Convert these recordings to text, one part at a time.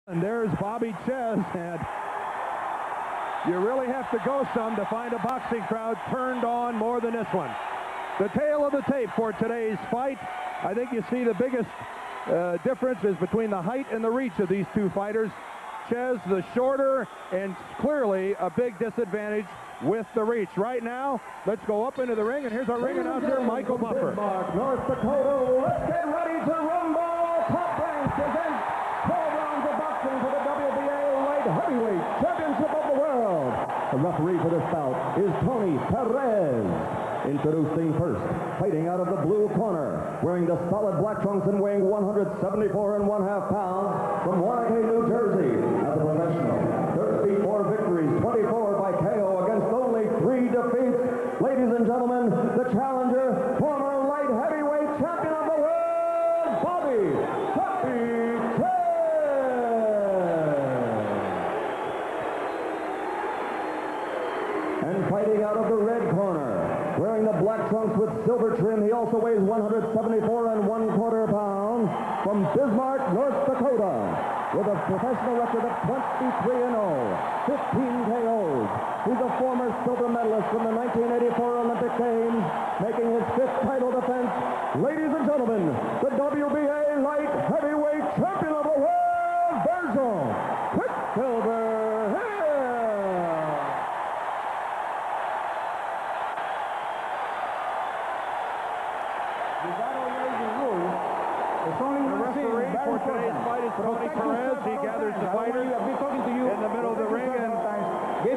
And there's Bobby Czyz, and you really have to go some to find a boxing crowd turned on more than this one. The tail of the tape for today's fight. I think you see the biggest difference is between the height and the reach of these two fighters. Czyz, the shorter, and clearly a big disadvantage with the reach. Right now, let's go up into the ring, and here's our ring announcer, Michael Buffer. North Dakota, let's get ready to rumble. Top Rank presents 12 rounds of boxing for the WBA Light Heavyweight Championship of the World. The referee for this bout is Tony Perez. Introducing first, fighting out of the blue corner, wearing the solid black trunks and weighing 174 1/2 pounds, from Wanakay, New Jersey, as a professional. 34 victories, 24 by KO against only 3 defeats. Ladies and gentlemen, the challenger, former light heavyweight champion of the world, Bobby Czyz. And fighting out of the red corner, wearing the black trunks with silver trim, he also weighs 174 1/4 pounds, from Bismarck, North Dakota, with a professional record of 23-0, 15 KOs. He's a former silver medalist from the 1984 Olympic Games, making his 5th title defense. Ladies and gentlemen, the WBA Light Heavyweight Champion of the World, Virgil Quicksilver Hill. For today's fight is Tony Perez. He gathers the fighters in the middle of the ring and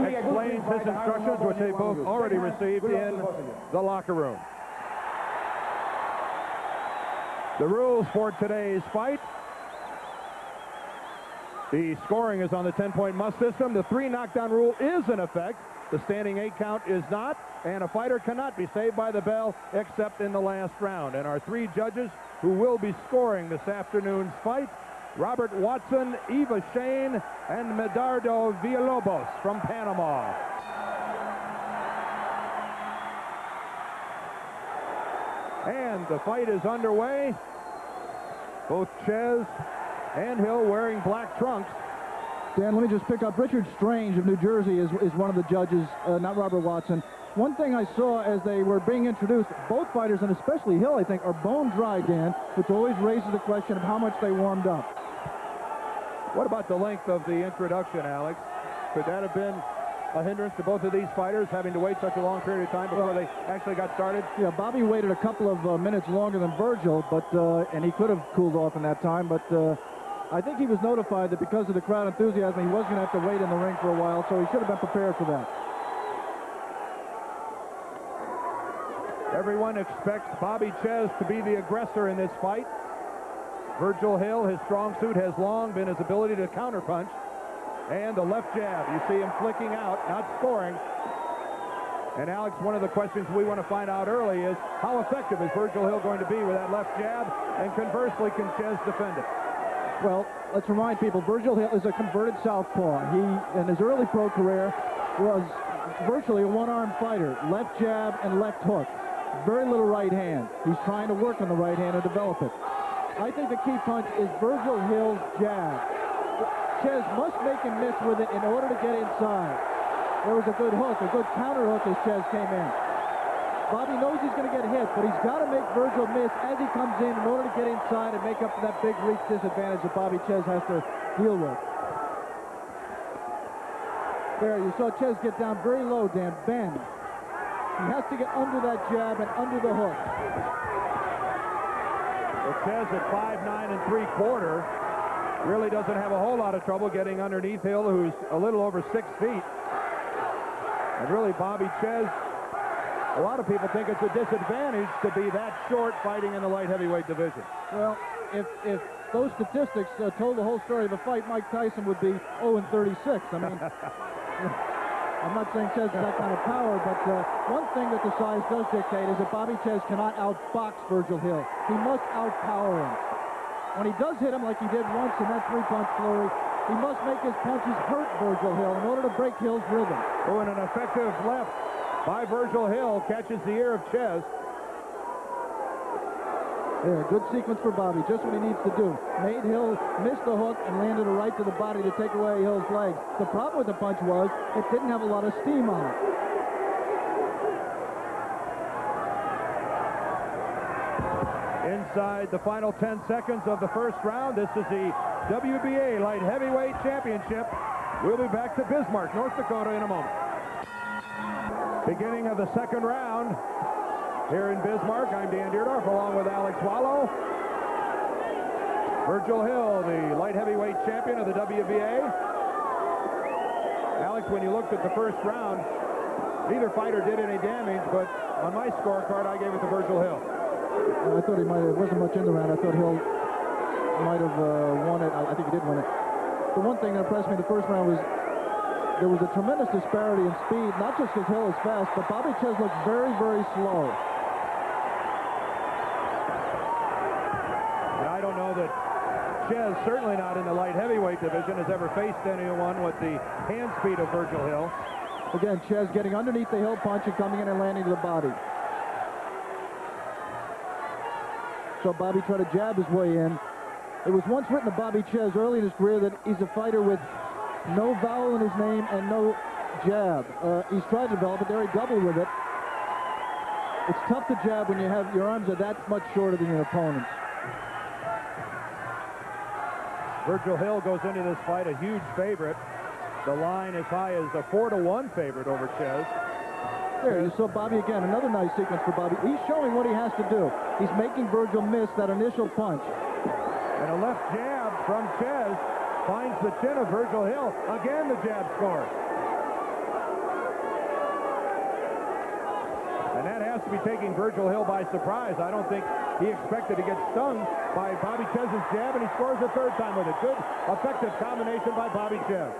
explains his instructions, which they both already received in the locker room. The rules for today's fight. The scoring is on the 10-point must system. The 3 knockdown rule is in effect. The standing 8 count is not, and a fighter cannot be saved by the bell except in the last round. And our 3 judges who will be scoring this afternoon's fight: Robert Watson, Eva Shane, and Medardo Villalobos from Panama. And the fight is underway. Both Czyz and Hill wearing black trunks. Dan, let me just pick up. Richard Strange of New Jersey is one of the judges, not Robert Watson. One thing I saw as they were being introduced, both fighters, and especially Hill, I think, are bone dry, Dan, which always raises the question of how much they warmed up. What about the length of the introduction, Alex? Could that have been a hindrance to both of these fighters, having to wait such a long period of time before they actually got started? Yeah, Bobby waited a couple of minutes longer than Virgil, but and he could have cooled off in that time, but I think he was notified that because of the crowd enthusiasm, he was going to have to wait in the ring for a while, so he should have been prepared for that. Everyone expects Bobby Czyz to be the aggressor in this fight. Virgil Hill, his strong suit has long been his ability to counterpunch. And the left jab, you see him flicking out, not scoring. And Alex, one of the questions we want to find out early is how effective is Virgil Hill going to be with that left jab? And conversely, can Czyz defend it? Well, let's remind people, Virgil Hill is a converted southpaw. He, in his early pro career, was virtually a one-arm fighter. Left jab and left hook. Very little right hand. He's trying to work on the right hand and develop it. I think the key punch is Virgil Hill's jab. Czyz must make him miss with it in order to get inside. There was a good hook, a good counter hook as Czyz came in. Bobby knows he's going to get hit, but he's got to make Virgil miss as he comes in order to get inside and make up for that big reach disadvantage that Bobby Czyz has to deal with. There, you saw Czyz get down very low, Dan, bend. He has to get under that jab and under the hook. Well, Czyz at 5'9 3/4 really doesn't have a whole lot of trouble getting underneath Hill, who's a little over 6 feet. And really, Bobby Czyz, a lot of people think it's a disadvantage to be that short fighting in the light heavyweight division. Well, if those statistics told the whole story of the fight, Mike Tyson would be 0-36. I mean, I'm not saying Czyz has that kind of power, but one thing that the size does dictate is that Bobby Czyz cannot outbox Virgil Hill. He must outpower him. When he does hit him like he did once in that 3-punch flurry, he must make his punches hurt Virgil Hill in order to break Hill's rhythm. Oh, and an effective left by Virgil Hill catches the ear of Czyz. Yeah, good sequence for Bobby, just what he needs to do. Made Hill miss the hook and landed a right to the body to take away Hill's legs. The problem with the punch was it didn't have a lot of steam on it. Inside the final 10 seconds of the first round, this is the WBA Light Heavyweight Championship. We'll be back to Bismarck, North Dakota in a moment. Beginning of the second round here in Bismarck. I'm Dan Deerdorf along with Alex Wallow. Virgil Hill, the light heavyweight champion of the WBA. Alex, when you looked at the first round, neither fighter did any damage, but on my scorecard, I gave it to Virgil Hill. I thought he might have, wasn't much in the round. I thought Hill might have won it. I think he did win it. The one thing that impressed me in the first round was there was a tremendous disparity in speed, not just because Hill is fast, but Bobby Czyz looked very, very slow. And I don't know that Czyz, certainly not in the light heavyweight division, has ever faced anyone with the hand speed of Virgil Hill. Again, Czyz getting underneath the Hill punch and coming in and landing to the body. So Bobby tried to jab his way in. It was once written of Bobby Czyz early in his career that he's a fighter with no vowel in his name and no jab. He's tried to develop it there. He doubled with it. It's tough to jab when you have your arms are that much shorter than your opponent's. Virgil Hill goes into this fight a huge favorite. The line as high as a 4-1 favorite over Czyz. There, you saw Bobby again. Another nice sequence for Bobby. He's showing what he has to do. He's making Virgil miss that initial punch. And a left jab from Czyz finds the chin of Virgil Hill. Again, the jab scores. And that has to be taking Virgil Hill by surprise. I don't think he expected to get stung by Bobby Czyz's jab, and he scores a third time with it. Good, effective combination by Bobby Czyz.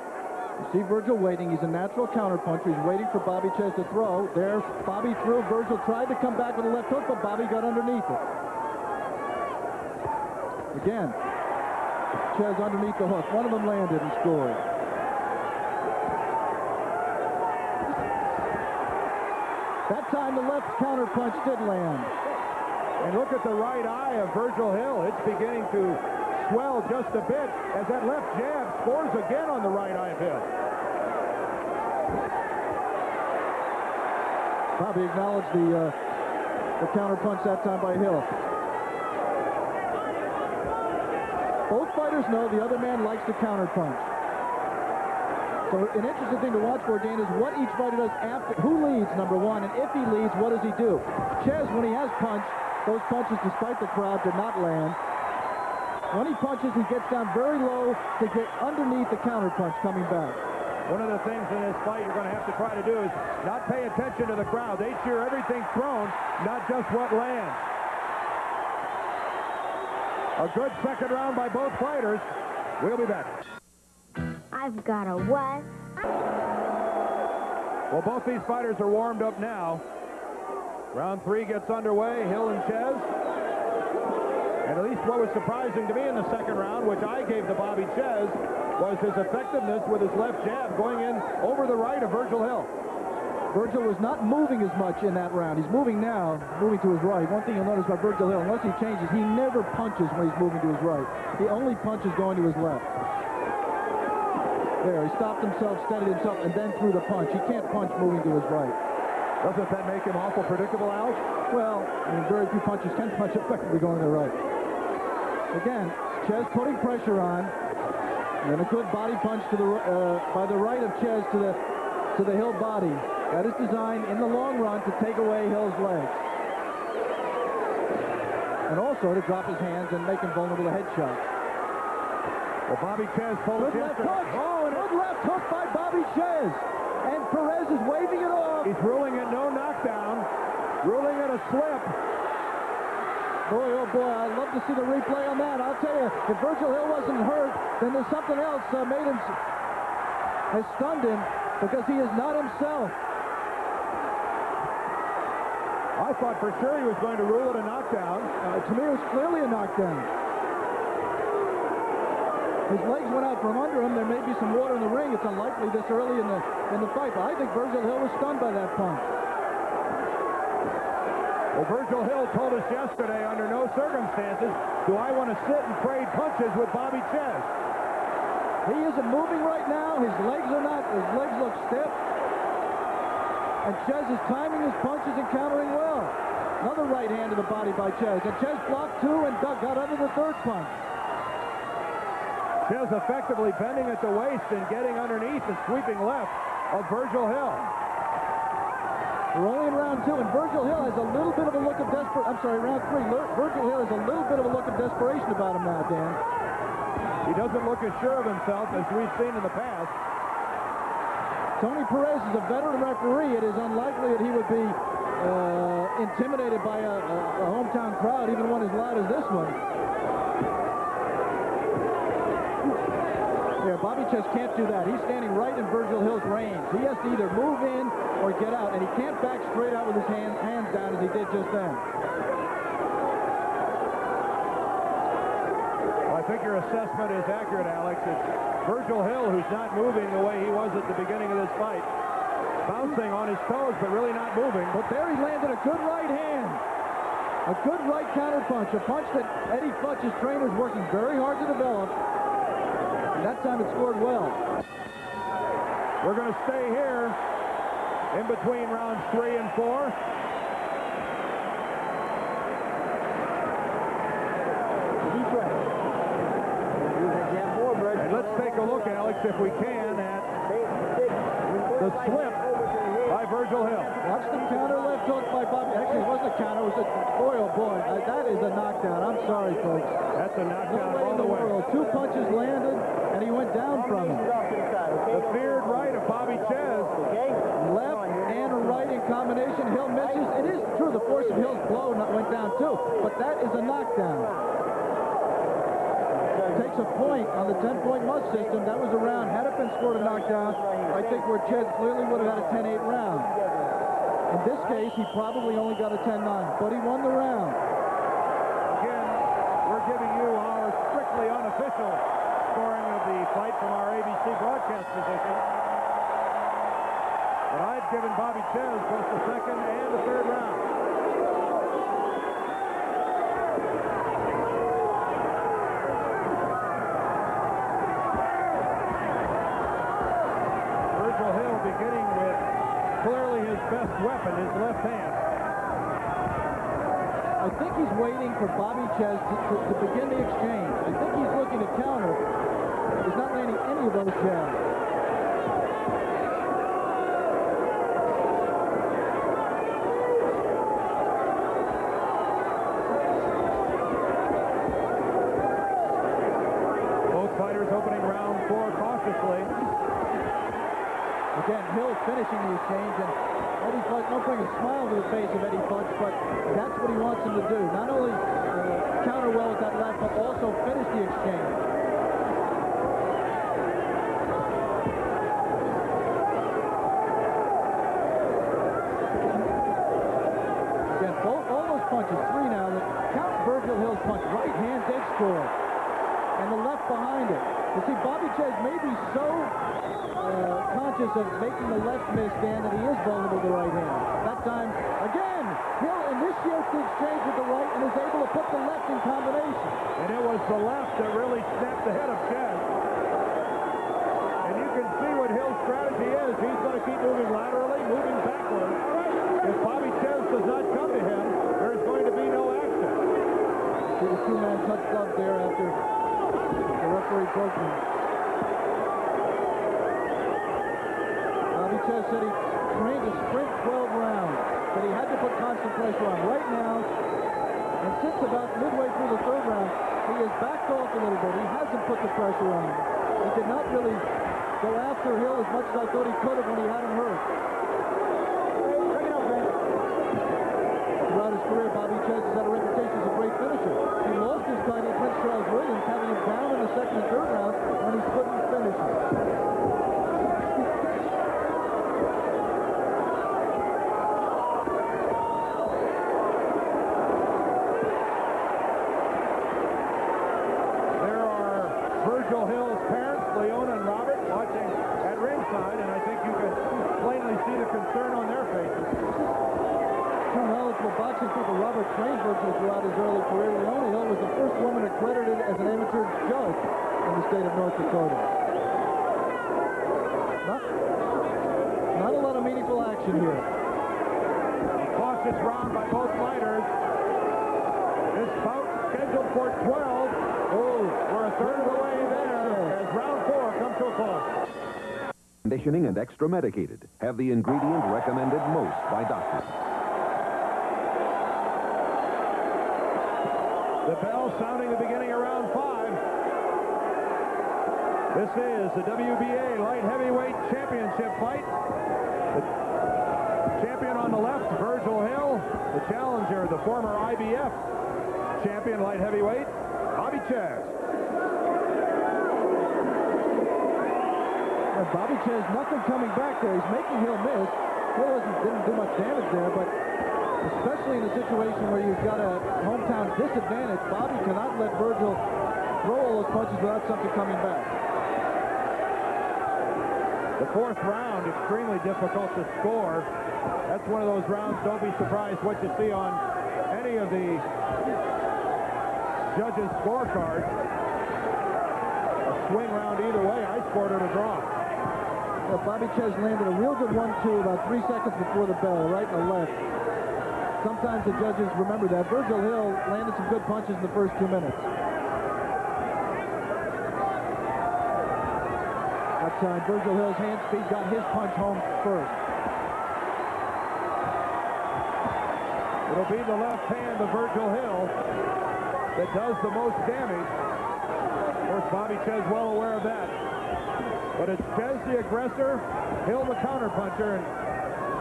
You see Virgil waiting. He's a natural counterpuncher. He's waiting for Bobby Czyz to throw. There, Bobby threw. Virgil tried to come back with a left hook, but Bobby got underneath it. Again, Czyz underneath the hook. One of them landed and scored. That time the left counterpunch did land. And look at the right eye of Virgil Hill. It's beginning to swell just a bit as that left jab scores again on the right eye of Hill. Bobby acknowledged the counterpunch that time by Hill. Both fighters know the other man likes to counterpunch. So an interesting thing to watch for, Dan, is what each fighter does after. Who leads, number one, and if he leads, what does he do? Czyz, when he has punched, those punches, despite the crowd, did not land. When he punches, he gets down very low to get underneath the counterpunch coming back. One of the things in this fight you're going to have to try to do is not pay attention to the crowd. They cheer everything thrown, not just what lands. A good second round by both fighters. We'll be back. I've got a what? Well, both these fighters are warmed up now. Round 3 gets underway, Hill and Czyz. And at least what was surprising to me in the second round, which I gave to Bobby Czyz, was his effectiveness with his left jab going in over the right of Virgil Hill. Virgil was not moving as much in that round. He's moving now, moving to his right. One thing you'll notice about Virgil Hill, unless he changes, he never punches when he's moving to his right. He only punches going to his left. There, he stopped himself, steadied himself, and then threw the punch. He can't punch moving to his right. Doesn't that make him awful predictable, Alex? Well, I mean, very few punches can punch effectively going to the right. Again, Czyz putting pressure on, and then a good body punch to the by the right of Czyz to the Hill body. That is designed in the long run to take away Hill's legs, and also to drop his hands and make him vulnerable to headshots. Well, Bobby Czyz pulled Good left hook. Good left hook by Bobby Czyz. And Perez is waving it off. He's ruling it no knockdown, ruling it a slip. Boy, oh boy, I'd love to see the replay on that. I'll tell you, if Virgil Hill wasn't hurt, then there's something else has stunned him, because he is not himself. I thought for sure he was going to rule it a knockdown. To me, it was clearly a knockdown. His legs went out from under him. There may be some water in the ring. It's unlikely this early in the fight, but I think Virgil Hill was stunned by that punch. Well, Virgil Hill told us yesterday, under no circumstances do I want to sit and trade punches with Bobby Czyz. He isn't moving right now. His legs look stiff. And Czyz is timing his punches and countering well. Another right hand to the body by Czyz. And Czyz blocked two and got under the third punch. Czyz effectively bending at the waist and getting underneath and sweeping left of Virgil Hill. We're only in round two, and Virgil Hill has a little bit of a look of round three. Virgil Hill has a little bit of a look of desperation about him now, Dan. He doesn't look as sure of himself as we've seen in the past. Tony Perez is a veteran referee. It is unlikely that he would be intimidated by a hometown crowd, even one as loud as this one. Yeah, Bobby Czyz can't do that. He's standing right in Virgil Hill's range. He has to either move in or get out, and he can't back straight out with his hands down as he did just then. Well, I think your assessment is accurate, Alex. It's Virgil Hill who's not moving the way he was at the beginning of this fight. Bouncing on his toes, but really not moving. But there he landed a good right hand. A good right counter punch. A punch that Eddie Futch's trainer is working very hard to develop. And that time it scored well. We're going to stay here in between rounds 3 and 4. And let's take a look, Alex, if we can, at the slip by Virgil Hill. Watch the counter left hook by Bobby. Actually, it wasn't a counter. It was a boy, oh boy. That is a knockdown. I'm sorry, folks. That's a knockdown all the way. Two punches landed, and he went down from him. The feared right of Bobby Czyz. Left and a right in combination. Hill misses. It is true the force of Hill's blow went down too, but that is a knockdown. Takes a point on the 10-point must system. That was a round. Had it been scored a knockdown, I think where Czyz clearly would have had a 10-8 round. In this case, he probably only got a 10-9, but he won the round. Again, we're giving you our strictly unofficial scoring of the fight from our ABC broadcast position. But I've given Bobby Czyz both the second and the third round. Virgil Hill beginning with clearly his best weapon, his left hand. I think he's waiting for Bobby Czyz to begin the exchange. I think he's looking to counter. He's not landing any of those jabs. Both fighters opening round 4 cautiously. Again, Hill finishing the exchange, and Eddie Futch don't bring a smile to the face of Eddie Futch, but that's what he wants him to do. Not only counter well with that left, but also finish the exchange. Again, all those punches, 3 now. Count Virgil Hill's punch. Right hand did score. And the left behind it. You see, Bobby Czyz may be so conscious of making the left miss, Dan, that he is vulnerable to the right hand. That time, again, Hill initiates the exchange with the right and is able to put the left in combination. And it was the left that really snapped the head of Czyz. And you can see what Hill's strategy is. He's going to keep moving laterally, moving backward. If Bobby Czyz does not come to him, there's going to be no action. See the two-man touch glove there after the referee broke him. Bobby Czyz said he trained to sprint 12 rounds, but he had to put constant pressure on. Right now, and since about midway through the third round, he has backed off a little bit. He hasn't put the pressure on. He did not really go after Hill as much as I thought he could have when he had him hurt. Throughout his career, Bobby Czyz has had a reputation as a great finisher. He lost his title to Prince Charles Williams, having him down in the second and third round when he couldn't finish him. There are Virgil Hill's parents, Leona and Robert, watching at ringside, and I think you can plainly see the concern on their faces. Two knowledgeable boxing people Leona trained Virgil throughout his early career. Leona Hill was the first woman accredited as an amateur judge in the state of North Dakota. Not a lot of meaningful action here. Cautious round by both fighters. This bout scheduled for 12. Oh, we're a third of the way there as round 4 comes to a close. Conditioning and extra medicated. Have the ingredient recommended most by doctors. The bell sounding the beginning of round 5. This is the WBA light heavyweight championship fight. The champion on the left, Virgil Hill. The challenger, the former IBF champion light heavyweight, Bobby Czyz. Bobby Czyz, nothing coming back there. He's making Hill miss. Hill didn't do much damage there, but especially in a situation where you've got a hometown disadvantage, Bobby cannot let Virgil throw all those punches without something coming back. The 4th round, extremely difficult to score. That's one of those rounds, don't be surprised what you see on any of the judges' scorecards. A swing round either way. I scored it a draw. Bobby Czyz landed a real good 1-2 about 3 seconds before the bell, right and the left. Sometimes the judges remember that. Virgil Hill landed some good punches in the first 2 minutes. That time, Virgil Hill's hand speed got his punch home first. It'll be the left hand of Virgil Hill that does the most damage. Of course, Bobby Czyz well aware of that. But it's Czyz the aggressor, Hill the counterpuncher, and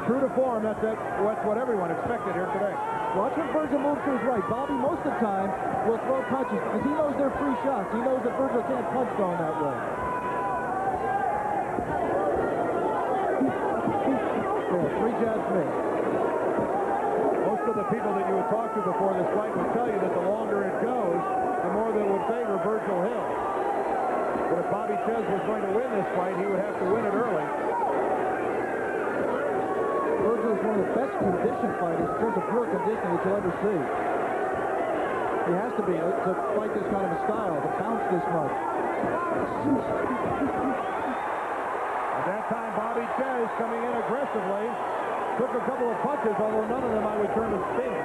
true to form, that's what everyone expected here today. Watch when Virgil moves to his right. Bobby, most of the time, will throw punches because he knows they're free shots. He knows that Virgil can't punch thrown that way. Yeah, 3 jabs missed. Most of the people that you would talk to before this fight would tell you that the longer it goes, the more that would favor Virgil Hill. But if Bobby Czyz was going to win this fight, he would have to win it early. Virgil is one of the best conditioned fighters in terms of pure conditioning that you'll ever see. He has to be to fight this kind of a style, to bounce this much. At that time, Bobby Czyz coming in aggressively, took a couple of punches, although none of them I would term as stinging.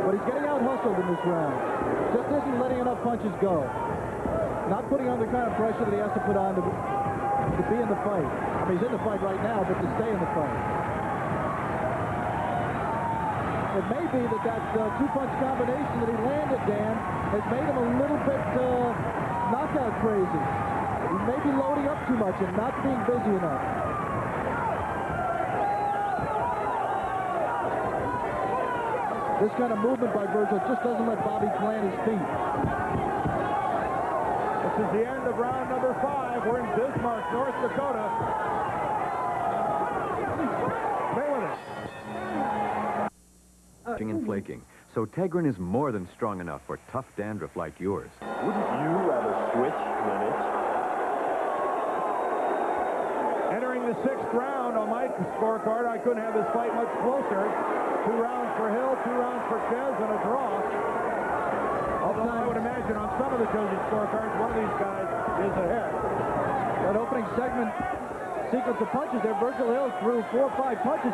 But he's getting out-hustled in this round. Just isn't letting enough punches go. Not putting on the kind of pressure that he has to put on to be in the fight. I mean, he's in the fight right now, but to stay in the fight. It may be that 2-punch combination that he landed, Dan, has made him a little bit knockout crazy. He may be loading up too much and not being busy enough. This kind of movement by Virgil just doesn't let Bobby plant his feet. This is the end of round number 5. We're in Bismarck, North Dakota. Stay with us. And flaking. So Tegrin is more than strong enough for tough dandruff like yours. Wouldn't you rather switch than itch? Entering the 6th round on my scorecard, I couldn't have this fight much closer. 2 rounds for Hill, 2 rounds for Czyz, and a draw. Although I would imagine on some of the judges' scorecards, one of these guys is ahead. That opening segment sequence of punches there, Virgil Hill threw 4 or 5 punches.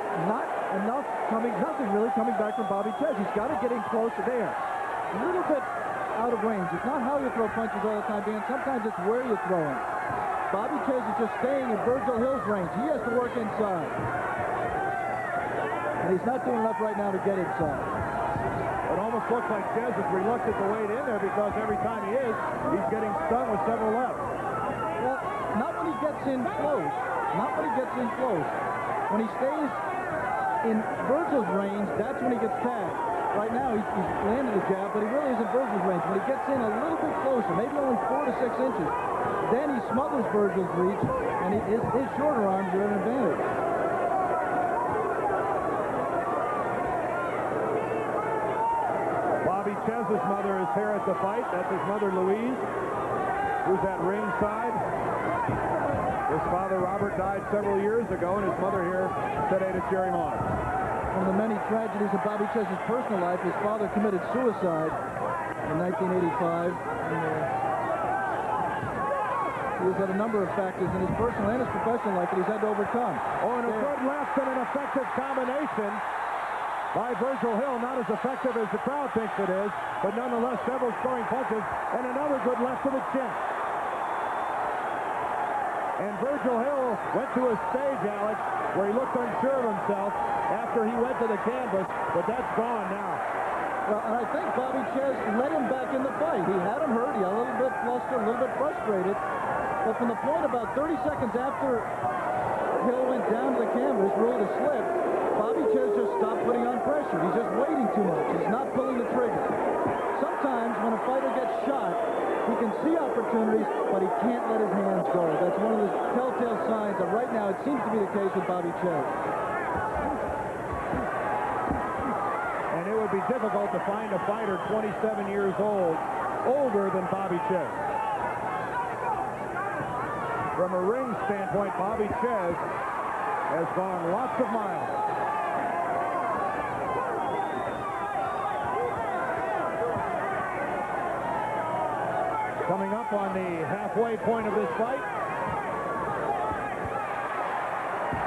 Nothing really coming back from Bobby Czyz. He's got to get in closer there. A little bit out of range. It's not how you throw punches all the time, Dan. Sometimes it's where you throw them. Bobby Czyz is just staying in Virgil Hill's range. He has to work inside. And he's not doing enough right now to get inside. It almost looks like Czyz is reluctant to wade in there because every time he is, he's getting stung with several lefts. Well, not when he gets in close. Not when he gets in close. When he stays in Virgil's range, that's when he gets tagged. Right now, he's landed a jab, but he really isn't Virgil's range. When he gets in a little bit closer, maybe only 4 to 6 inches, then he smothers Virgil's reach, and his shorter arms are an advantage. Bobby Czyz's mother is here at the fight. That's his mother, Louise, who's at ringside. His father, Robert, died several years ago, and his mother here today to cheer him on. one of the many tragedies of Bobby Czyz's personal life. His father committed suicide in 1985. He has had a number of factors in his personal and his professional life that he's had to overcome. Oh, and a good left and an effective combination by Virgil Hill. Not as effective as the crowd thinks it is, but nonetheless several scoring punches and another good left to the chin. And Virgil Hill went to a stage, Alex, where he looked unsure of himself after he went to the canvas, but that's gone now. Well, and I think Bobby Czyz let him back in the fight. He had him hurt. He got a little bit flustered, a little bit frustrated. But from the point about 30 seconds after Hill went down to the canvas, ruled a slip, Bobby Czyz just stopped putting on pressure. He's just waiting too much. He's not pulling the trigger. Sometimes when a fighter gets shot, he can see opportunities, but he can't let his hands go. That's one of the telltale signs that right now it seems to be the case with Bobby Czyz. And it would be difficult to find a fighter 27 years old, older than Bobby Czyz. From a ring standpoint, Bobby Czyz has gone lots of miles. Coming up on the halfway point of this fight.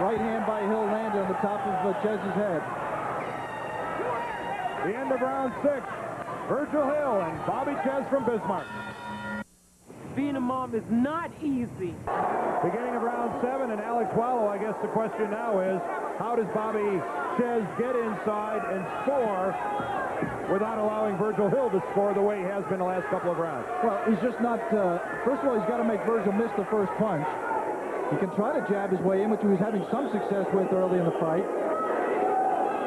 Right hand by Hill landed on the top of Czyz's head. The end of round 6. Virgil Hill and Bobby Czyz from Bismarck. Being a mom is not easy. Beginning of round 7, and Alex Wallow, I guess the question now is, how does Bobby Czyz get inside and score without allowing Virgil Hill to score the way he has been the last couple of rounds? Well, he's just not, first of all, he's got to make Virgil miss the first punch. He can try to jab his way in, which he was having some success with early in the fight.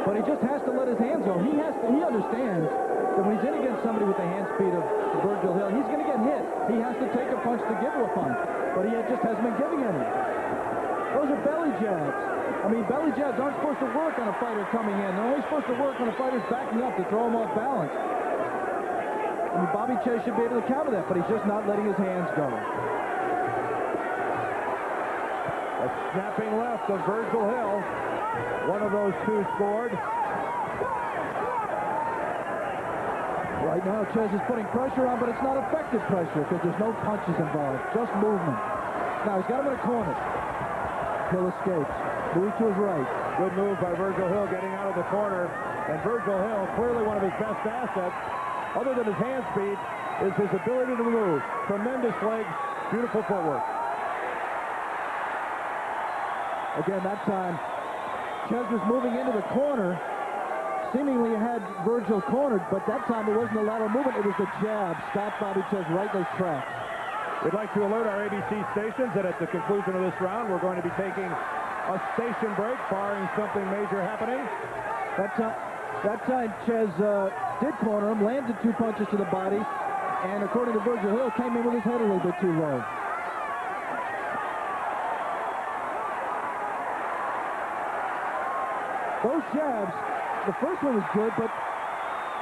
But he just has to let his hands go. He understands that when he's in against somebody with the hand speed of Virgil Hill, he's going to get hit. He has to take a punch to give a punch. But he just hasn't been giving any. Those are belly jabs. I mean, belly jabs aren't supposed to work on a fighter coming in. They're only supposed to work when a fighter's backing up to throw him off balance. I mean, Bobby Czyz should be able to counter that, but he's just not letting his hands go. A snapping left of Virgil Hill. One of those two scored. Right now, Czyz is putting pressure on, but it's not effective pressure because there's no punches involved, just movement. Now, he's got him in a corner. Hill escapes. Moving to his right. Good move by Virgil Hill getting out of the corner. And Virgil Hill, clearly one of his best assets, other than his hand speed, is his ability to move. Tremendous legs, beautiful footwork. Again, that time, Czyz was moving into the corner. Seemingly had Virgil cornered, but that time it wasn't a lateral movement, it was the jab. Stopped Bobby Czyz right in those tracks. We'd like to alert our ABC stations that at the conclusion of this round, we're going to be taking a station break, barring something major happening. That time Czyz did corner him, landed 2 punches to the body, and according to Virgil Hill, came in with his head a little bit too low. Those jabs, the first one was good, but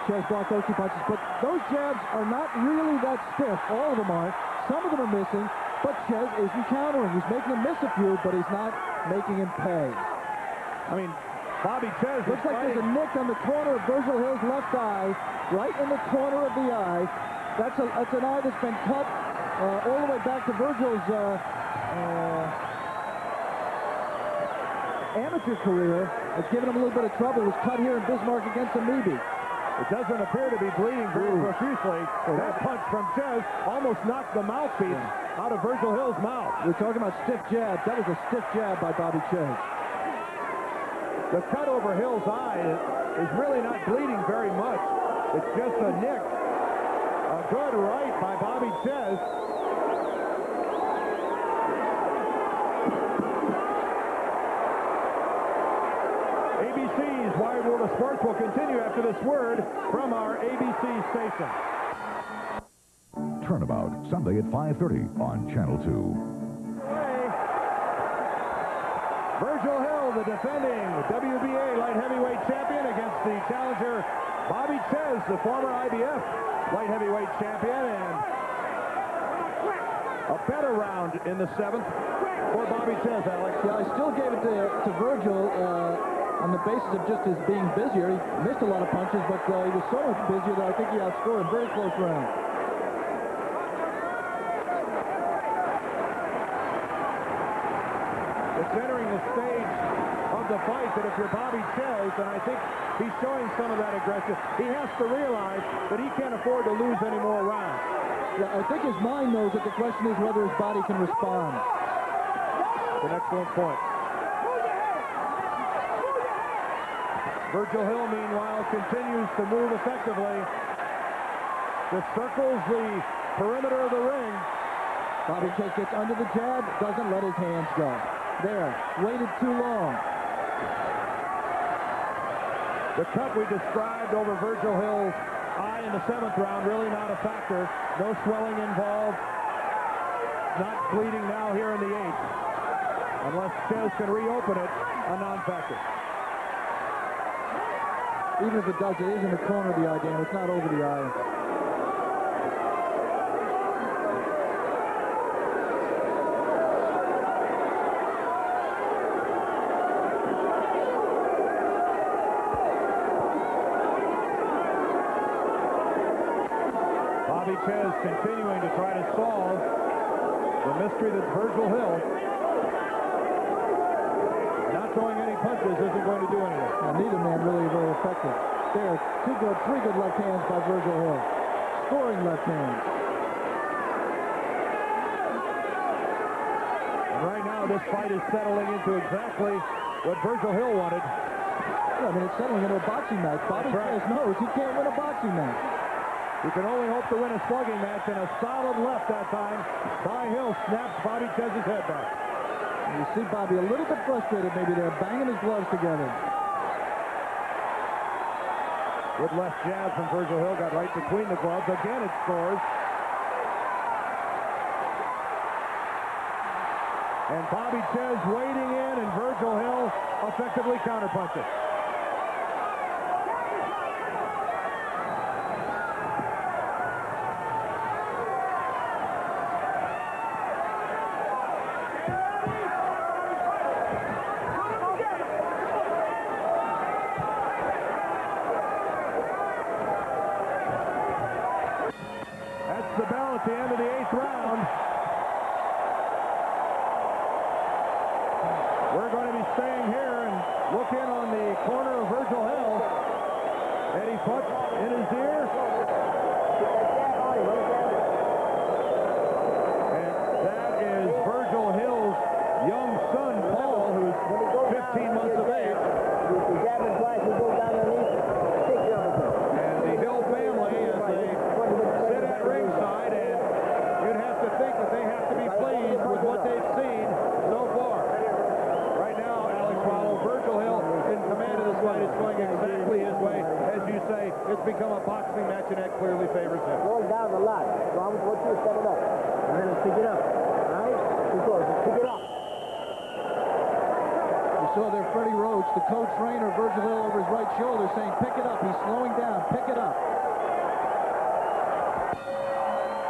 Czyz blocked those 2 punches. But those jabs are not really that stiff. All of them aren't. Some of them are missing, but Czyz isn't countering. He's making him miss a few, but he's not making him pay. I mean, Bobby Czyz looks like there's a nick on the corner of Virgil Hill's left eye, right in the corner of the eye. That's an eye that's been cut all the way back to Virgil's amateur career. It's given him a little bit of trouble. It was cut here in Bismarck against Amoebi. It doesn't appear to be bleeding very profusely. That punch from Czyz almost knocked the mouthpiece out of Virgil Hill's mouth. We're talking about stiff jabs. That was a stiff jab by Bobby Czyz. The cut over Hill's eye is really not bleeding very much. It's just a nick. A good right by Bobby Czyz. ABC's Wide World of Sports will continue after this word from our ABC station. Turnabout, Sunday at 5:30 on Channel 2. Virgil Hill, the defending WBA light heavyweight champion, against the challenger Bobby Czyz, the former IBF light heavyweight champion, and a better round in the 7th for Bobby Czyz, Alex. Yeah, I still gave it to Virgil. on the basis of just his being busier. He missed a lot of punches, but he was so much busier that I think he outscored him. Very close round. It's entering the stage of the fight that if you're Bobby Czyz, and I think he's showing some of that aggression, he has to realize that he can't afford to lose any more rounds. Yeah, I think his mind knows that the question is whether his body can respond. An excellent point. Virgil Hill, meanwhile, continues to move effectively. Just circles the perimeter of the ring. Bobby Czyz gets under the jab, doesn't let his hands go. There, waited too long. The cut we described over Virgil Hill's eye in the 7th round, really not a factor. No swelling involved. Not bleeding now here in the 8th. Unless Czyz can reopen it, a non-factor. Even if it does, it is in the corner of the eye, Dan. It's not over the eye. Bobby Czyz continuing to try to solve the mystery that's Virgil Hill. Not throwing any punches isn't going to do anything. Well, neither man really very effective. There, three good left hands by Virgil Hill. Scoring left hands. And right now, this fight is settling into exactly what Virgil Hill wanted. Yeah, I mean, it's settling into a boxing match. Bobby Czyz knows he can't win a boxing match. He can only hope to win a slugging match, and a solid left that time by Hill snaps Bobby Czyz's head back. And you see Bobby a little bit frustrated maybe there, banging his gloves together. Good left jab from Virgil Hill, got right between the gloves. Again, it scores. And Bobby Czyz wading in, and Virgil Hill effectively counterpunches. The bell at the end of the 8th round. We're going to be staying here and look in on the corner of Virgil Hill. Eddie Putz in his ear. And that is Virgil Hill's young son, Paul, who's 15 months of age. And the Hill family, as they sit at ringside, and you'd have to think that they have to be pleased with what they've seen so far. Right now, Alex, while Virgil Hill in command of this fight is going exactly his way, as you say, it's become a boxing match, and that clearly favors him. Going down a lot. So I want you to set it up. And then pick it up. All right? Pick it up. You saw there Freddie Roach, the co-trainer, Virgil Hill over his right shoulder, saying, pick it up. He's slowing down. Pick it up.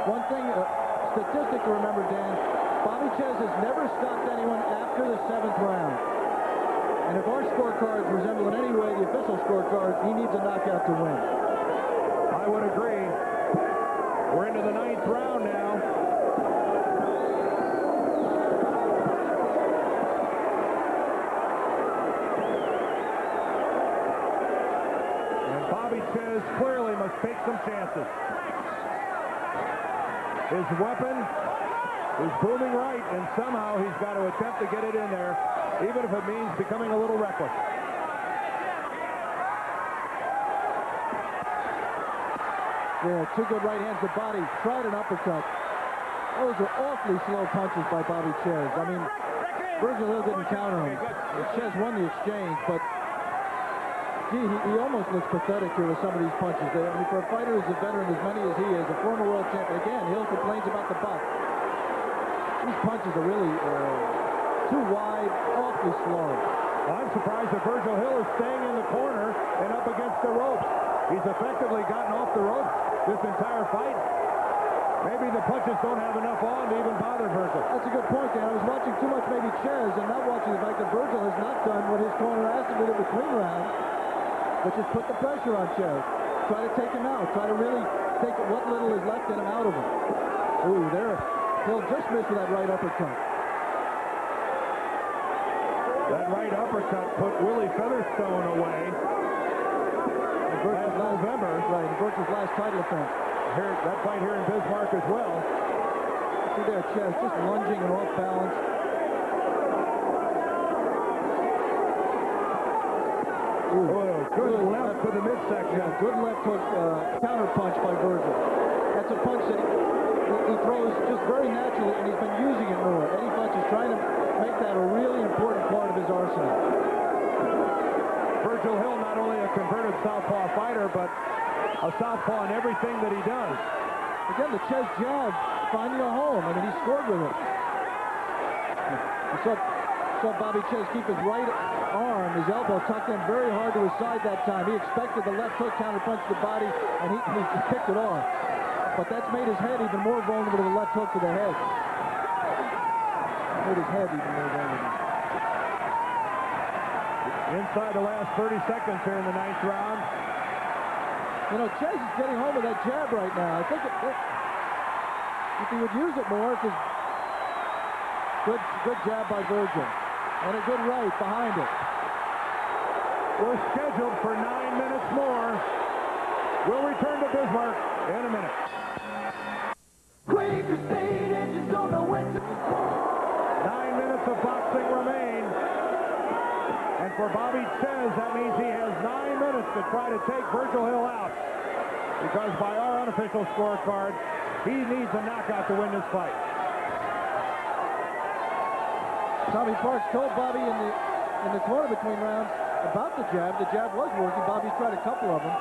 One thing, statistic to remember, Dan, Bobby Czyz has never stopped anyone after the 7th round. And if our scorecards resemble in any way the official scorecards, he needs a knockout to win. I would agree. We're into the 9th round now. And Bobby Czyz clearly must take some chances. His weapon is booming right, and somehow he's got to attempt to get it in there, even if it means becoming a little reckless. Yeah, two good right hands to body. Tried an uppercut. Those were awfully slow punches by Bobby Czyz. I mean, Virgil Hill didn't counter him. Czyz won the exchange, but gee, he almost looks pathetic here with some of these punches. I mean, for a fighter who's a veteran as many as he is, a former world champion, again, Hill complains about the buck. These punches are really too wide, awfully slow. I'm surprised that Virgil Hill is staying in the corner and up against the ropes. He's effectively gotten off the ropes this entire fight. Maybe the punches don't have enough on to even bother Virgil. That's a good point, Dan. I was watching too much maybe Czyz and not watching the fact that Virgil has not done what his corner asked him to do between rounds, which is put the pressure on Czyz. Try to take him out. Try to really take what little is left in him out of him. Ooh, there. He'll just miss with that right uppercut. That right uppercut put Willie Featherstone away. Last November. Right, in Virgil's last title defense. Here, that fight here in Bismarck as well. See there, Czyz just lunging and off balance. Good left to the midsection. Yeah, good left hook counter punch by Virgil. That's a punch that he throws just very naturally, and he's been using it more. Eddie Bunch is trying to make that a really important part of his arsenal. Virgil Hill, not only a converted southpaw fighter, but a southpaw in everything that he does. Again, the Czyz jab finding a home. I mean, he scored with it. You saw Bobby Czyz keep his right arm, his elbow tucked in very hard to his side that time. He expected the left hook counter punch to the body, and he picked it off. But that's made his head even more vulnerable to the left hook to the head. Made his head even more vulnerable. Inside the last 30 seconds here in the 9th round. You know, Czyz is getting home with that jab right now. I think if he would use it more, because good jab by Virgil. And a good right behind it. We're scheduled for 9 minutes more. We'll return to Bismarck in a minute. 9 minutes of boxing remain. And for Bobby Czyz, that means he has 9 minutes to try to take Virgil Hill out. Because by our unofficial scorecard, he needs a knockout to win this fight. Tommy Parks told Bobby in the corner between rounds about the jab. The jab was working. Bobby tried a couple of them.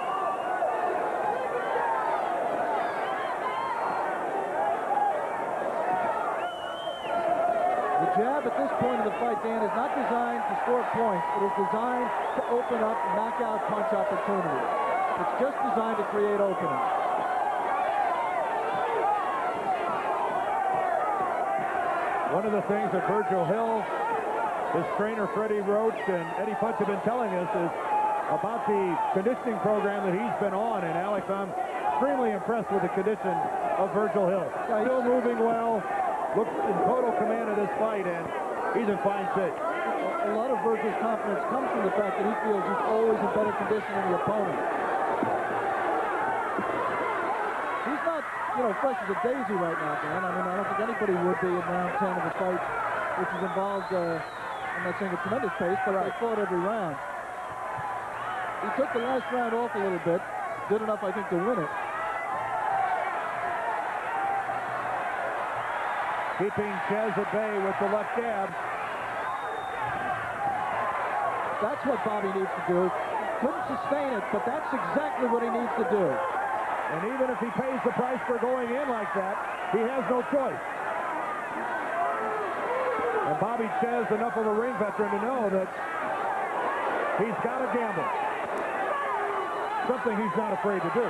The jab at this point of the fight, Dan, is not designed to score points. It is designed to open up knockout punch opportunities. It's just designed to create openings. One of the things that Virgil Hill, his trainer Freddie Roach, and Eddie Punch have been telling us is about the conditioning program that he's been on. And Alex, I'm extremely impressed with the condition of Virgil Hill. Still moving well, looks in total command of this fight, and he's in fine shape. A lot of Virgil's confidence comes from the fact that he feels he's always in better condition than the opponent. He's not, fresh as a daisy right now, Dan. I mean, I don't think anybody would be in round 10 of a fight which is involved, I'm not saying a tremendous pace, but they fought every round. He took the last round off a little bit. Did enough, I think, to win it. Keeping Czyz at bay with the left jab. That's what Bobby needs to do. Couldn't sustain it, but that's exactly what he needs to do. And even if he pays the price for going in like that, he has no choice. And Bobby Czyz, enough of a ring veteran to know that he's got to gamble. Something he's not afraid to do.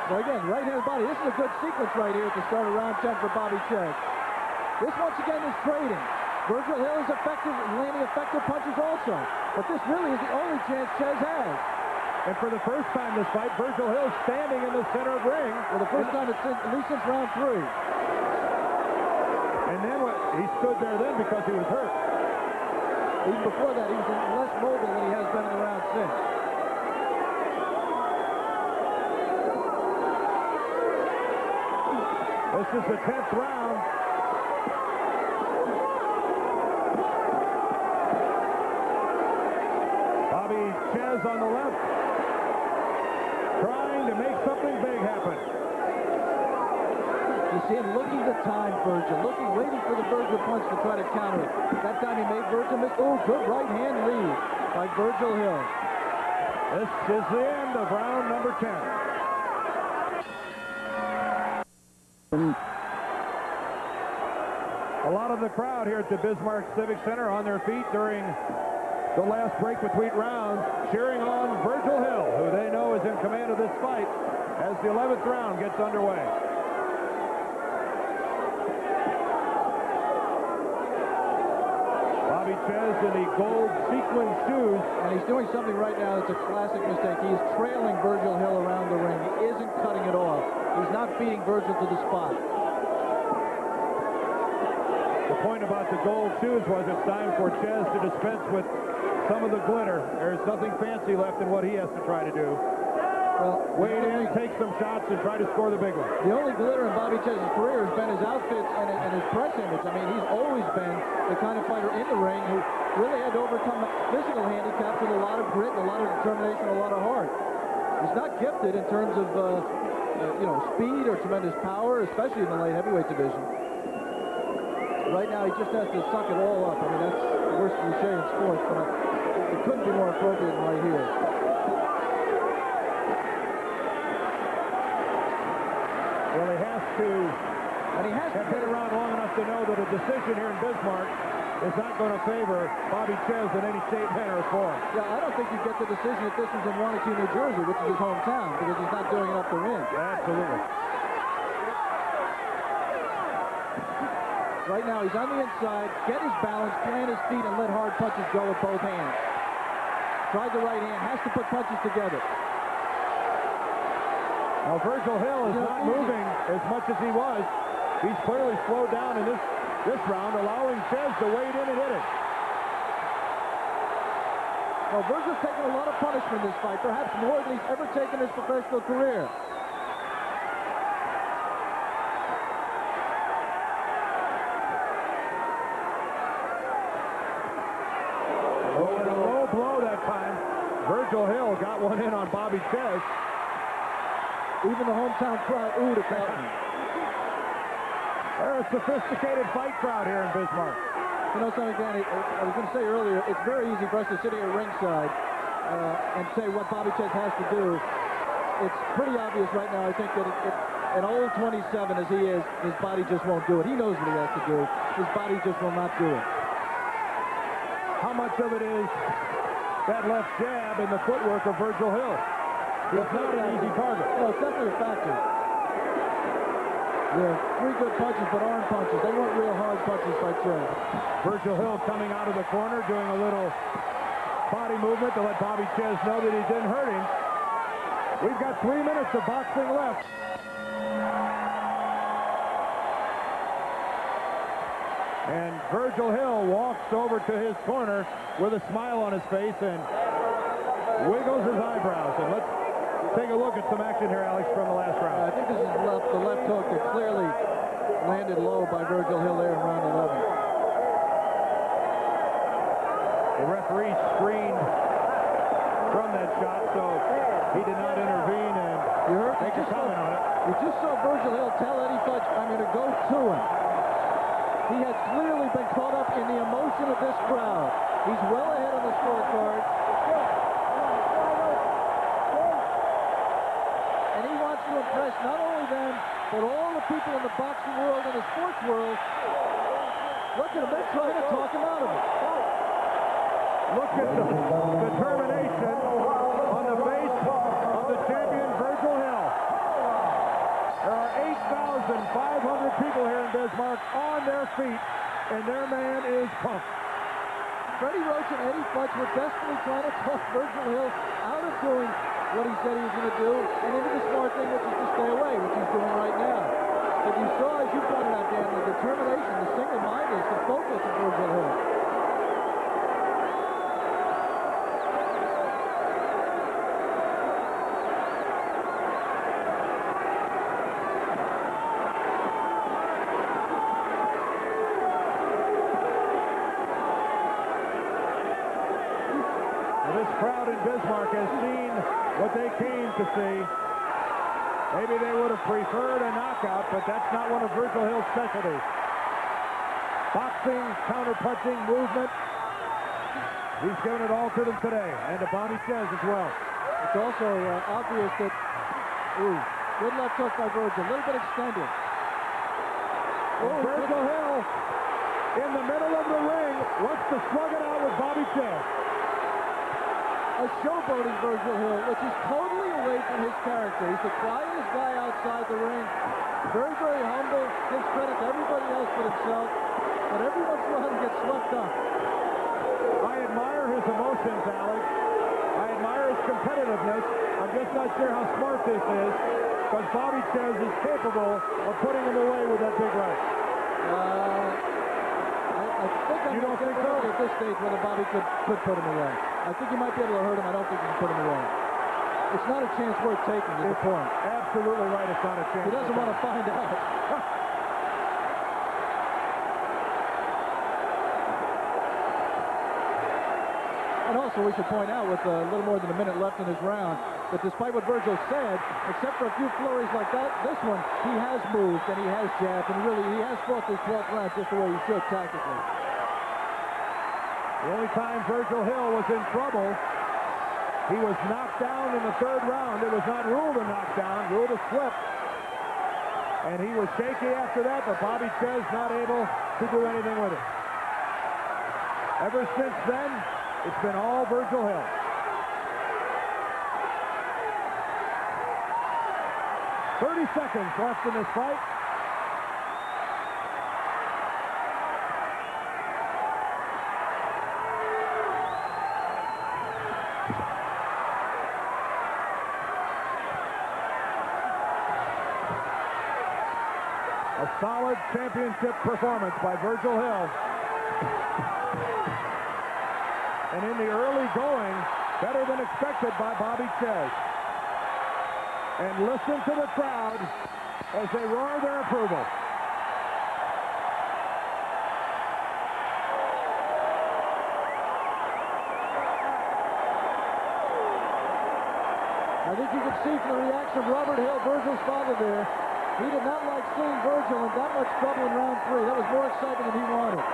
Well, again, right-handed body. This is a good sequence right here at the start of round 10 for Bobby Czyz. This, once again, is trading. Virgil Hill is effective, landing effective punches also. But this really is the only chance Czyz has. And for the first time this fight, Virgil Hill standing in the center of ring. For the first time, at least since round 3. And then he stood there then because he was hurt. Even before that, he was less mobile than he has been in the round since. This is the 10th round. Bobby Czyz on the left, trying to make something big happen. You see him looking to time Virgil, waiting for the Virgil punch to try to counter it. That time he made Virgil miss. Oh, good right hand lead by Virgil Hill. This is the end of round number 10. A lot of the crowd here at the Bismarck Civic Center on their feet during the last break between rounds, cheering on Virgil Hill, who they know is in command of this fight as the 11th round gets underway. Czyz in the gold sequin shoes. And he's doing something right now that's a classic mistake. He's trailing Virgil Hill around the ring. He isn't cutting it off. He's not beating Virgil to the spot. The point about the gold shoes was it's time for Czyz to dispense with some of the glitter. There's nothing fancy left in what he has to try to do. Well, wade in, take some shots, and try to score the big one. The only glitter in Bobby Czyz's career has been his outfits and his press image. I mean, he's always been the kind of fighter in the ring who really had to overcome physical handicaps with a lot of grit, a lot of determination, a lot of heart. He's not gifted in terms of, speed or tremendous power, especially in the light heavyweight division. Right now, he just has to suck it all up. I mean, that's the worst cliche in sports, but it couldn't be more appropriate than right here. Well, he has to have been around long enough to know that a decision here in Bismarck is not going to favor Bobby Czyz in any shape, manner, or form. Yeah, I don't think you'd get the decision if this was in Wanacue, New Jersey, which is his hometown, because he's not doing enough to win. Absolutely. Right now, he's on the inside, get his balance, plant his feet, and let hard punches go with both hands. Tried the right hand, has to put punches together. Now, Virgil Hill is not moving as much as he was. He's clearly slowed down in this round, allowing Czyz to wade in and hit it. Well, Virgil's taken a lot of punishment in this fight, perhaps more than he's ever taken in his professional career. Oh, and a low blow that time. Virgil Hill got one in on Bobby Czyz. Even the hometown crowd oohed at that one. They're a sophisticated fight crowd here in Bismarck. You know something, Danny? I was going to say earlier, it's very easy for us to sit here ringside and say what Bobby Czyz has to do. It's pretty obvious right now, I think, that an old 27 as he is, his body just won't do it. He knows what he has to do. His body just will not do it. How much of it is that left jab and the footwork of Virgil Hill? It's not an easy target. No, it's definitely a factor. Yeah, three good punches, but arm punches. They weren't real hard punches by Czyz. Virgil Hill coming out of the corner, doing a little body movement to let Bobby Czyz know that he didn't hurt him. We've got 3 minutes of boxing left. And Virgil Hill walks over to his corner with a smile on his face and wiggles his eyebrows. And let's take a look at some action here, Alex, from the last round. I think this is the left hook that clearly landed low by Virgil Hill there in round 11. The referee screened from that shot, so he did not intervene and make a comment on it. You just saw Virgil Hill tell Eddie Fudge, I'm going to go to him. He has clearly been caught up in the emotion of this crowd. He's well ahead on the scorecard. To impress not only them, but all the people in the boxing world and the sports world. Look at him, they're trying to talk him out of it. Look at the determination on the face of the champion, Virgil Hill. There are 8,500 people here in Bismarck on their feet, and their man is pumped. Freddie Roach and Eddie Fudge were desperately trying to talk Virgil Hill out of doing what he said he was going to do, and into the smart thing, which is to stay away, which he's doing right now. But you saw, as you pointed out, Dan, the determination, the single-mindedness, the focus of Virgil Hill. This crowd in Bismarck has seen what they came to see. Maybe they would have preferred a knockout, but that's not one of Virgil Hill's specialties. Boxing, counter-punching, movement. He's given it all to them today, and to Bobby Czyz as well. It's also obvious that, good left hook by Virgil, a little bit extended. Virgil Hill in the middle of the ring wants to slug it out with Bobby Czyz. A showboating Virgil Hill, which is totally away from his character. He's the quietest guy outside the ring. Very, very humble. Gives credit to everybody else but himself. But every once in a while he gets swept up. I admire his emotions, Alex. I admire his competitiveness. I'm just not sure how smart this is, because Bobby Czyz is capable of putting him away with that big right. I think I'm not think so? At this stage whether Bobby could put him away. I think he might be able to hurt him. I don't think he can put him away. It's not a chance worth taking is the point. Absolutely right. It's not a chance. He doesn't want to find out. And also, we should point out, with a little more than a minute left in his round, that despite what Virgil said, except for a few flurries like that, this one, he has moved and he has jabbed, and really, he has fought this 12th round just the way he should, tactically. The only time Virgil Hill was in trouble, he was knocked down in the 3rd round. It was not ruled a knockdown, ruled a slip. And he was shaky after that, but Bobby Czyz not able to do anything with it. Ever since then, it's been all Virgil Hill. "30 seconds left in this fight. A solid championship performance by Virgil Hill. And in the early going, better than expected by Bobby Czyz. And listen to the crowd as they roar their approval. I think you can see from the reaction of Robert Hill, Virgil's father there, he did not like seeing Virgil in that much trouble in round 3. That was more excitement than he wanted.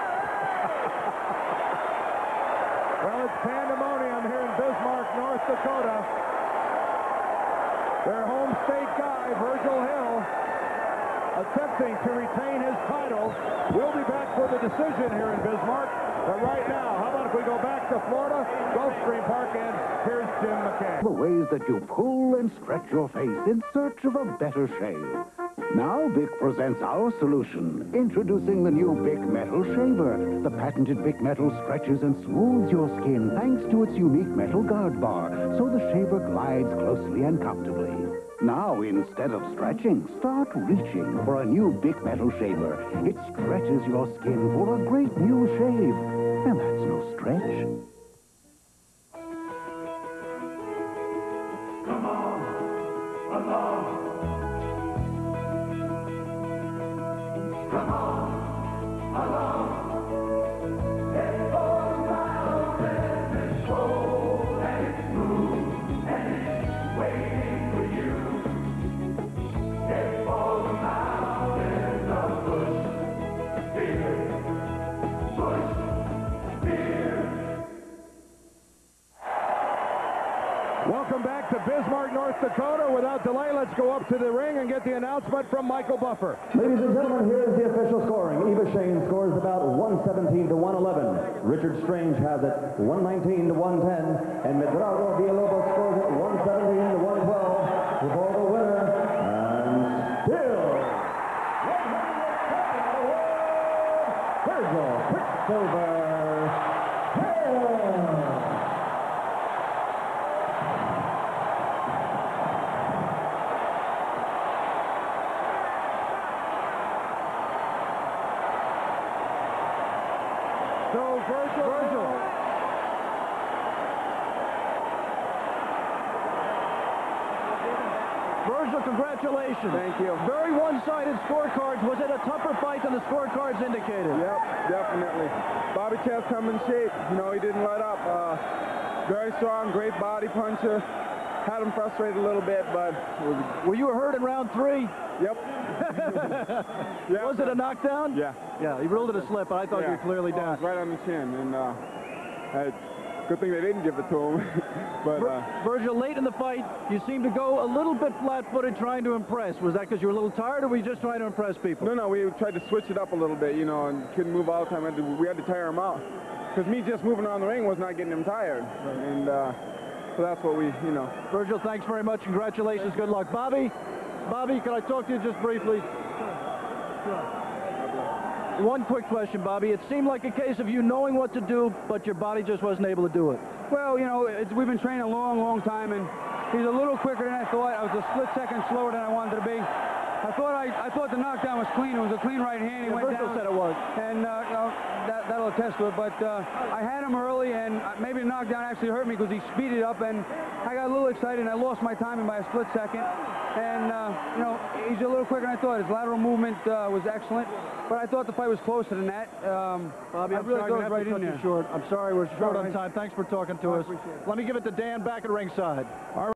Well, it's pandemonium here in Bismarck, North Dakota. Their home state guy, Virgil Hill, attempting to retain his title. We'll be back for the decision here in Bismarck. But right now, how about if we go back to Florida, Gulfstream Park, and here's Jim McCann. The ways that you pull and stretch your face in search of a better shave. Now Bic presents our solution. Introducing the new Bic Metal Shaver. The patented Bic Metal stretches and smooths your skin thanks to its unique metal guard bar, so the shaver glides closely and comfortably. Now, instead of stretching, start reaching for a new Bic Metal Shaver. It stretches your skin for a great new shave. And that's no stretch. Come on, along. Come on, along. It's all around and it's cold and it's smooth and it's waiting for you. It's all the mountains of Bush beer. Bush beer. Welcome back to Bismarck, North Dakota. Without delay, let's go up to the ring and get the announcement from Michael Buffer. Ladies and gentlemen, here is the official scoring. Eva Shane scores about 117 to 111. Richard Strange has it 119 to 110. And Medrado Villalobos scores it 117 to 112. For the winner, and still, Virgil Quicksilver Hill. So Virgil. Virgil, congratulations. Thank you. Very one-sided scorecards. Was it a tougher fight than the scorecards indicated? Yep, definitely. Bobby Czyz come in shape. You know, he didn't let up. Very strong, great body puncher. Had him frustrated a little bit, but Were you hurt in round 3? yep. Yeah. Was it a knockdown? Yeah. Yeah, he ruled it a slip, but I thought you were clearly down. Right on the chin, and good thing they didn't give it to him. But Virgil, late in the fight, you seemed to go a little bit flat-footed trying to impress. Was that because you were a little tired, or were you just trying to impress people? no, we tried to switch it up a little bit, you know, and couldn't move all the time. We had to tire him out. Because me just moving around the ring was not getting him tired. And so that's what we, you know. Virgil, thanks very much. Congratulations. Good luck. Bobby, can I talk to you just briefly? One quick question, Bobby. It seemed like a case of you knowing what to do, but your body just wasn't able to do it. Well, you know, we've been training a long time, and he's a little quicker than I thought. I was a split second slower than I wanted to be. I thought the knockdown was clean. It was a clean right hand. He went Virgil down. said it was. And you know, that'll attest to it. But I had him early, and maybe the knockdown actually hurt me because he speeded up, and I got a little excited, and I lost my timing by a split second. And you know, he's a little quicker than I thought. His lateral movement was excellent, but I thought the fight was closer than that. Bobby, I really sorry, thought it was right in there. short. I'm sorry, we're short All on right. time. Thanks for talking to us. Appreciate it. Let me give it to Dan back at ringside. All right.